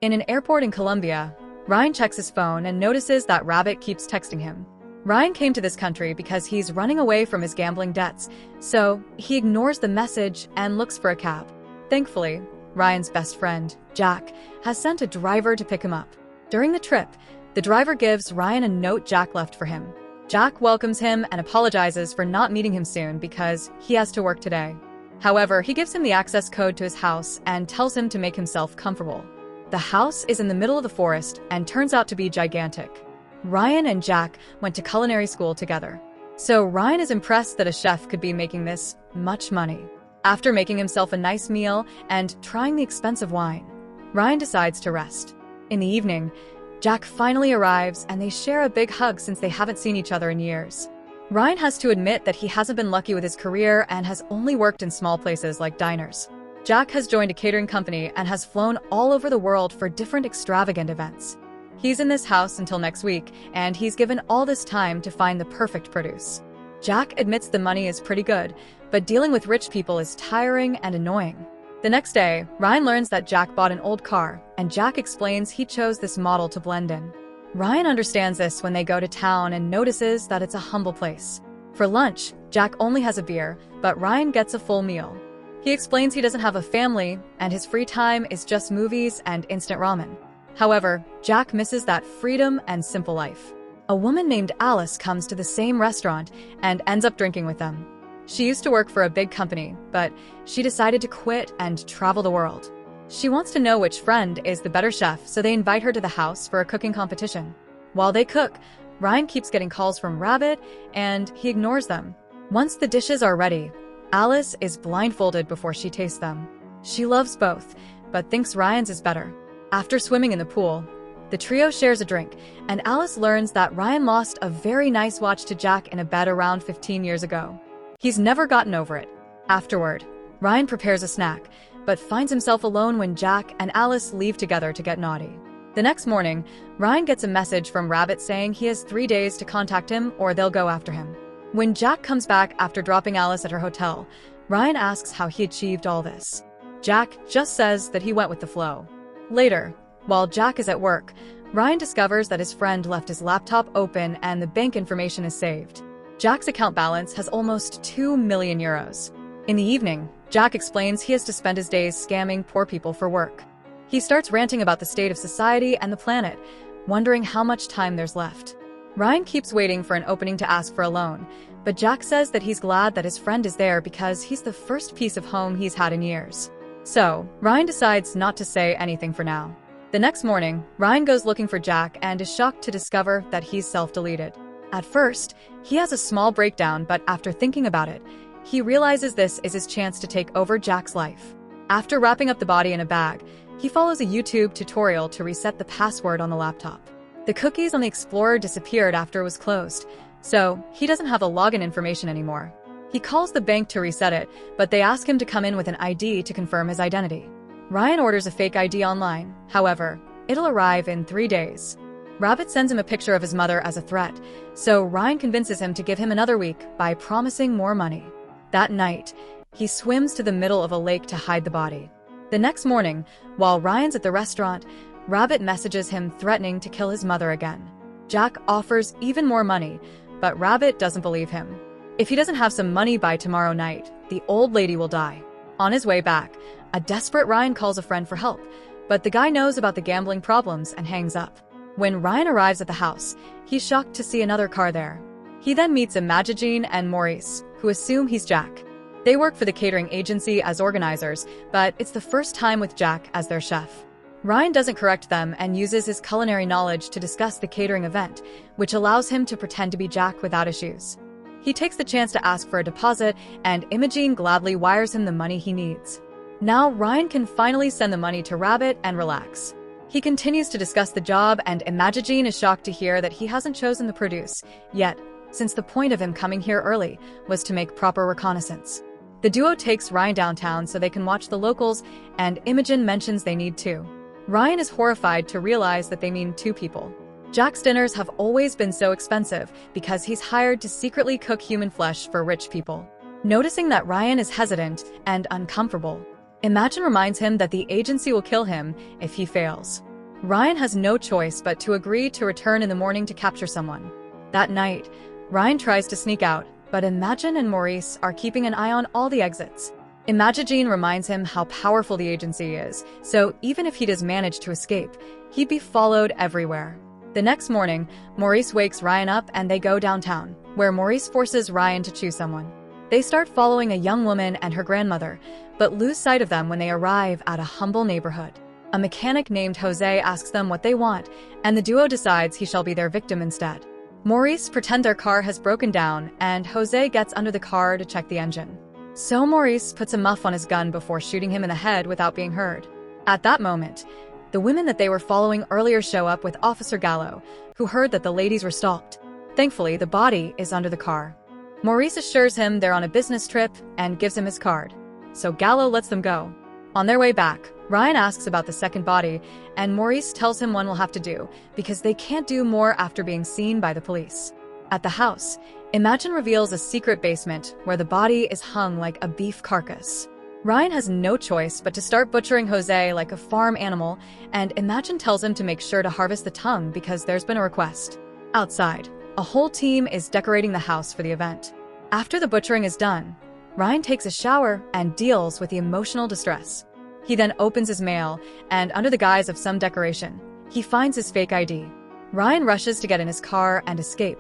In an airport in Colombia, Ryan checks his phone and notices that Rabbit keeps texting him. Ryan came to this country because he's running away from his gambling debts, so he ignores the message and looks for a cab. Thankfully, Ryan's best friend, Jack, has sent a driver to pick him up. During the trip, the driver gives Ryan a note Jack left for him. Jack welcomes him and apologizes for not meeting him soon because he has to work today. However, he gives him the access code to his house and tells him to make himself comfortable. The house is in the middle of the forest and turns out to be gigantic. Ryan and Jack went to culinary school together. So Ryan is impressed that a chef could be making this much money. After making himself a nice meal and trying the expensive wine, Ryan decides to rest. In the evening, Jack finally arrives and they share a big hug since they haven't seen each other in years. Ryan has to admit that he hasn't been lucky with his career and has only worked in small places like diners. Jack has joined a catering company and has flown all over the world for different extravagant events. He's in this house until next week, and he's given all this time to find the perfect produce. Jack admits the money is pretty good, but dealing with rich people is tiring and annoying. The next day, Ryan learns that Jack bought an old car, and Jack explains he chose this model to blend in. Ryan understands this when they go to town and notices that it's a humble place. For lunch, Jack only has a beer, but Ryan gets a full meal. He explains he doesn't have a family, and his free time is just movies and instant ramen. However, Jack misses that freedom and simple life. A woman named Alice comes to the same restaurant and ends up drinking with them. She used to work for a big company, but she decided to quit and travel the world. She wants to know which friend is the better chef, so they invite her to the house for a cooking competition. While they cook, Ryan keeps getting calls from Rabbit, and he ignores them. Once the dishes are ready, Alice is blindfolded before she tastes them. She loves both, but thinks Ryan's is better. After swimming in the pool, the trio shares a drink, and Alice learns that Ryan lost a very nice watch to Jack in a bet around 15 years ago. He's never gotten over it. Afterward, Ryan prepares a snack, but finds himself alone when Jack and Alice leave together to get naughty. The next morning, Ryan gets a message from Rabbit saying he has 3 days to contact him or they'll go after him. When Jack comes back after dropping Alice at her hotel, Ryan asks how he achieved all this. Jack just says that he went with the flow. Later, while Jack is at work, Ryan discovers that his friend left his laptop open and the bank information is saved. Jack's account balance has almost 2 million euros. In the evening, Jack explains he has to spend his days scamming poor people for work. He starts ranting about the state of society and the planet, wondering how much time there's left. Ryan keeps waiting for an opening to ask for a loan, but Jack says that he's glad that his friend is there because he's the first piece of home he's had in years. So, Ryan decides not to say anything for now. The next morning, Ryan goes looking for Jack and is shocked to discover that he's self-deleted. At first, he has a small breakdown, but after thinking about it, he realizes this is his chance to take over Jack's life. After wrapping up the body in a bag, he follows a YouTube tutorial to reset the password on the laptop. The cookies on the Explorer disappeared after it was closed, so he doesn't have the login information anymore. He calls the bank to reset it, but they ask him to come in with an ID to confirm his identity. Ryan orders a fake ID online. However, it'll arrive in 3 days. Rabbit sends him a picture of his mother as a threat, so Ryan convinces him to give him another week by promising more money. That night, he swims to the middle of a lake to hide the body. The next morning, while Ryan's at the restaurant, Rabbit messages him threatening to kill his mother again. Jack offers even more money, but Rabbit doesn't believe him. If he doesn't have some money by tomorrow night, the old lady will die. On his way back, a desperate Ryan calls a friend for help, but the guy knows about the gambling problems and hangs up. When Ryan arrives at the house, he's shocked to see another car there. He then meets Imagine and Maurice, who assume he's Jack. They work for the catering agency as organizers, but it's the first time with Jack as their chef. Ryan doesn't correct them and uses his culinary knowledge to discuss the catering event, which allows him to pretend to be Jack without issues. He takes the chance to ask for a deposit, and Imogene gladly wires him the money he needs. Now Ryan can finally send the money to Rabbit and relax. He continues to discuss the job, and Imogene is shocked to hear that he hasn't chosen the produce yet, since the point of him coming here early was to make proper reconnaissance. The duo takes Ryan downtown so they can watch the locals, and Imogen mentions they need two. Ryan is horrified to realize that they mean 2 people. Jack's dinners have always been so expensive because he's hired to secretly cook human flesh for rich people. Noticing that Ryan is hesitant and uncomfortable, Imagine reminds him that the agency will kill him if he fails. Ryan has no choice but to agree to return in the morning to capture someone. That night, Ryan tries to sneak out, but Imagine and Maurice are keeping an eye on all the exits. Imagine reminds him how powerful the agency is, so even if he does manage to escape, he'd be followed everywhere. The next morning, Maurice wakes Ryan up and they go downtown, where Maurice forces Ryan to choose someone. They start following a young woman and her grandmother, but lose sight of them when they arrive at a humble neighborhood. A mechanic named Jose asks them what they want, and the duo decides he shall be their victim instead. Maurice pretends their car has broken down, and Jose gets under the car to check the engine. So Maurice puts a muff on his gun before shooting him in the head without being heard. At that moment, the women that they were following earlier show up with Officer Gallo, who heard that the ladies were stalked. Thankfully, the body is under the car. Maurice assures him they're on a business trip and gives him his card. So Gallo lets them go. On their way back, Ryan asks about the second body, and Maurice tells him one will have to do, because they can't do more after being seen by the police. At the house, Imagine reveals a secret basement where the body is hung like a beef carcass. Ryan has no choice but to start butchering Jose like a farm animal, and Imagine tells him to make sure to harvest the tongue because there's been a request. Outside, a whole team is decorating the house for the event. After the butchering is done, Ryan takes a shower and deals with the emotional distress. He then opens his mail, and under the guise of some decoration, he finds his fake ID. Ryan rushes to get in his car and escape,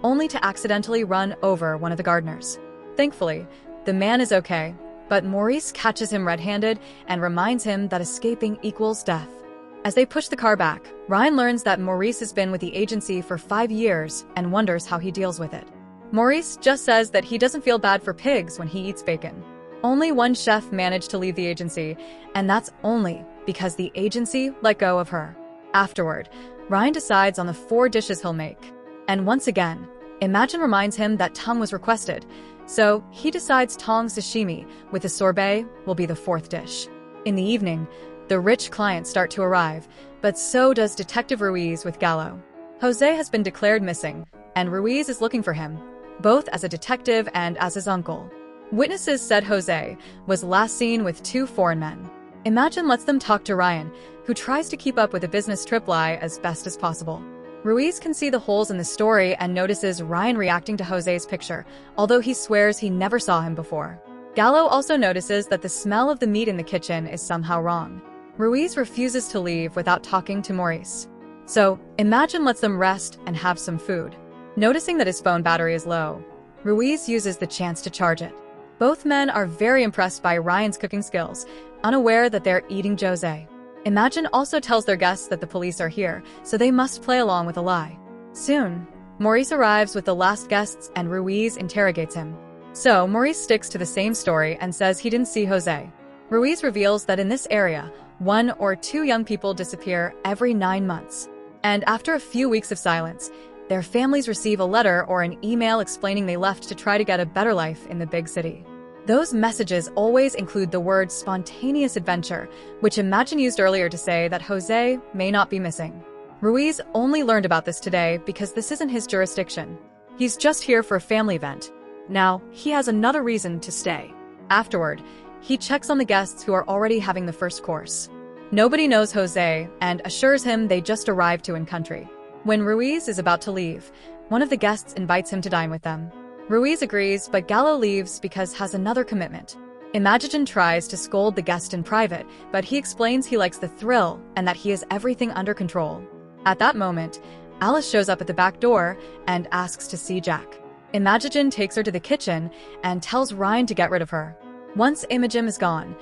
only to accidentally run over one of the gardeners. Thankfully, the man is okay, but Maurice catches him red-handed and reminds him that escaping equals death. As they push the car back, Ryan learns that Maurice has been with the agency for 5 years and wonders how he deals with it. Maurice just says that he doesn't feel bad for pigs when he eats bacon. Only one chef managed to leave the agency, and that's only because the agency let go of her. Afterward, Ryan decides on the 4 dishes he'll make. And once again, Imagine reminds him that tongue was requested, so he decides tong sashimi with a sorbet will be the 4th dish. In the evening, the rich clients start to arrive, but so does Detective Ruiz with Gallo. Jose has been declared missing, and Ruiz is looking for him, both as a detective and as his uncle. Witnesses said Jose was last seen with 2 foreign men. Imagine lets them talk to Ryan, who tries to keep up with the business trip lie as best as possible. Ruiz can see the holes in the story and notices Ryan reacting to Jose's picture, although he swears he never saw him before. Gallo also notices that the smell of the meat in the kitchen is somehow wrong. Ruiz refuses to leave without talking to Maurice. So, Imagine lets them rest and have some food. Noticing that his phone battery is low, Ruiz uses the chance to charge it. Both men are very impressed by Ryan's cooking skills, unaware that they're eating Jose. Imagine also tells their guests that the police are here, so they must play along with a lie. Soon, Maurice arrives with the last guests and Ruiz interrogates him. So, Maurice sticks to the same story and says he didn't see Jose. Ruiz reveals that in this area, 1 or 2 young people disappear every 9 months. And after a few weeks of silence, their families receive a letter or an email explaining they left to try to get a better life in the big city. Those messages always include the word spontaneous adventure, which Imagine used earlier to say that Jose may not be missing. Ruiz only learned about this today because this isn't his jurisdiction. He's just here for a family event. Now, he has another reason to stay. Afterward, he checks on the guests who are already having the first course. Nobody knows Jose and assures him they just arrived to in country. When Ruiz is about to leave, one of the guests invites him to dine with them. Ruiz agrees, but Gallo leaves because has another commitment. Imagine tries to scold the guest in private, but he explains he likes the thrill and that he has everything under control. At that moment, Alice shows up at the back door and asks to see Jack. Imagine takes her to the kitchen and tells Ryan to get rid of her. Once Imogen is gone,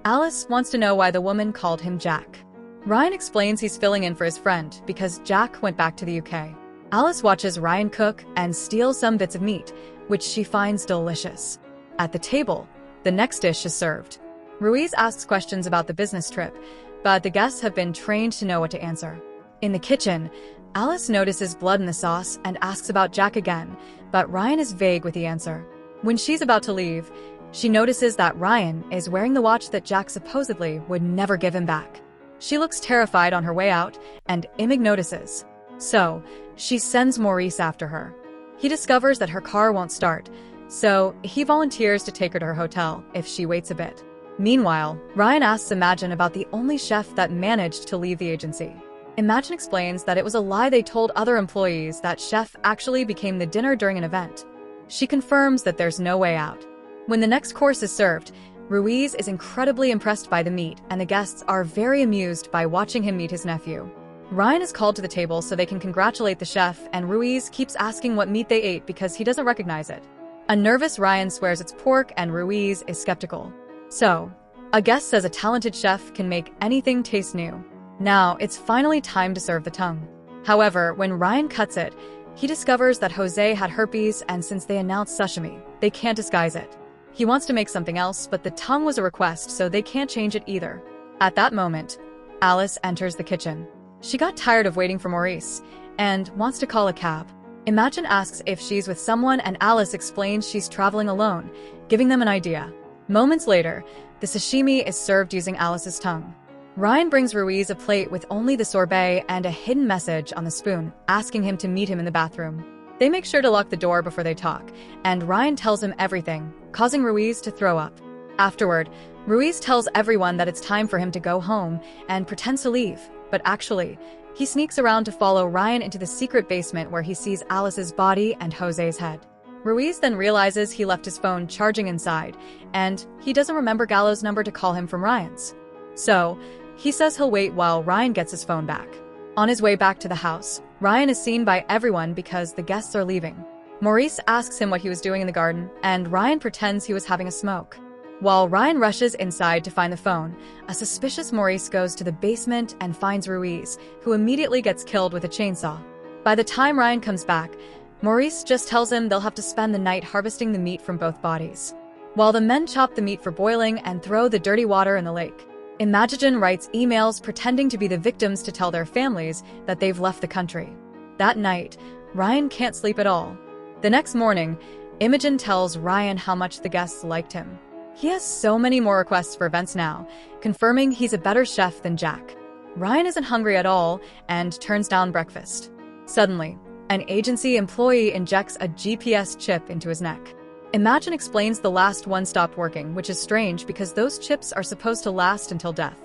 Alice wants to know why the woman called him Jack. Ryan explains he's filling in for his friend because Jack went back to the UK. Alice watches Ryan cook and steals some bits of meat, which she finds delicious. At the table, the next dish is served. Ruiz asks questions about the business trip, but the guests have been trained to know what to answer. In the kitchen, Alice notices blood in the sauce and asks about Jack again, but Ryan is vague with the answer. When she's about to leave, she notices that Ryan is wearing the watch that Jack supposedly would never give him back. She looks terrified on her way out, and Imig notices. So, she sends Maurice after her. He discovers that her car won't start, so he volunteers to take her to her hotel if she waits a bit. Meanwhile, Ryan asks Imagine about the only chef that managed to leave the agency. Imagine explains that it was a lie they told other employees that chef actually became the dinner during an event. She confirms that there's no way out. When the next course is served, Ruiz is incredibly impressed by the meat, and the guests are very amused by watching him meet his nephew. Ryan is called to the table so they can congratulate the chef, and Ruiz keeps asking what meat they ate because he doesn't recognize it. A nervous Ryan swears it's pork, and Ruiz is skeptical. So, a guest says a talented chef can make anything taste new. Now, it's finally time to serve the tongue. However, when Ryan cuts it, he discovers that Jose had herpes, and since they announced sashimi, they can't disguise it. He wants to make something else, but the tongue was a request, so they can't change it either. At that moment, Alice enters the kitchen. She got tired of waiting for Maurice and wants to call a cab. Imogen asks if she's with someone, and Alice explains she's traveling alone, giving them an idea. Moments later, the sashimi is served using Alice's tongue. Ryan brings Ruiz a plate with only the sorbet and a hidden message on the spoon, asking him to meet him in the bathroom. They make sure to lock the door before they talk, and Ryan tells him everything, causing Ruiz to throw up. Afterward, Ruiz tells everyone that it's time for him to go home and pretends to leave, but actually, he sneaks around to follow Ryan into the secret basement where he sees Alice's body and Jose's head. Ruiz then realizes he left his phone charging inside, and he doesn't remember Gallo's number to call him from Ryan's. So, he says he'll wait while Ryan gets his phone back. On his way back to the house, Ryan is seen by everyone because the guests are leaving. Maurice asks him what he was doing in the garden, and Ryan pretends he was having a smoke. While Ryan rushes inside to find the phone, a suspicious Maurice goes to the basement and finds Ruiz, who immediately gets killed with a chainsaw. By the time Ryan comes back, Maurice just tells him they'll have to spend the night harvesting the meat from both bodies, while the men chop the meat for boiling and throw the dirty water in the lake. Imogen writes emails pretending to be the victims to tell their families that they've left the country. That night, Ryan can't sleep at all. The next morning, Imogen tells Ryan how much the guests liked him. He has so many more requests for events now, confirming he's a better chef than Jack. Ryan isn't hungry at all and turns down breakfast. Suddenly, an agency employee injects a GPS chip into his neck. Imogen explains the last one stopped working, which is strange because those chips are supposed to last until death.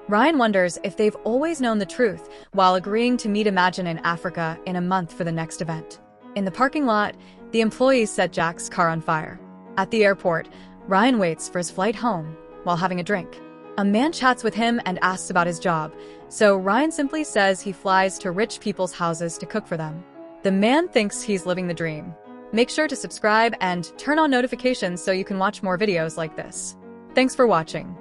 Ryan wonders if they've always known the truth while agreeing to meet Imogen in Africa in a month for the next event. In the parking lot, the employees set Jack's car on fire. At the airport, Ryan waits for his flight home while having a drink. A man chats with him and asks about his job, so Ryan simply says he flies to rich people's houses to cook for them. The man thinks he's living the dream. Make sure to subscribe and turn on notifications so you can watch more videos like this. Thanks for watching.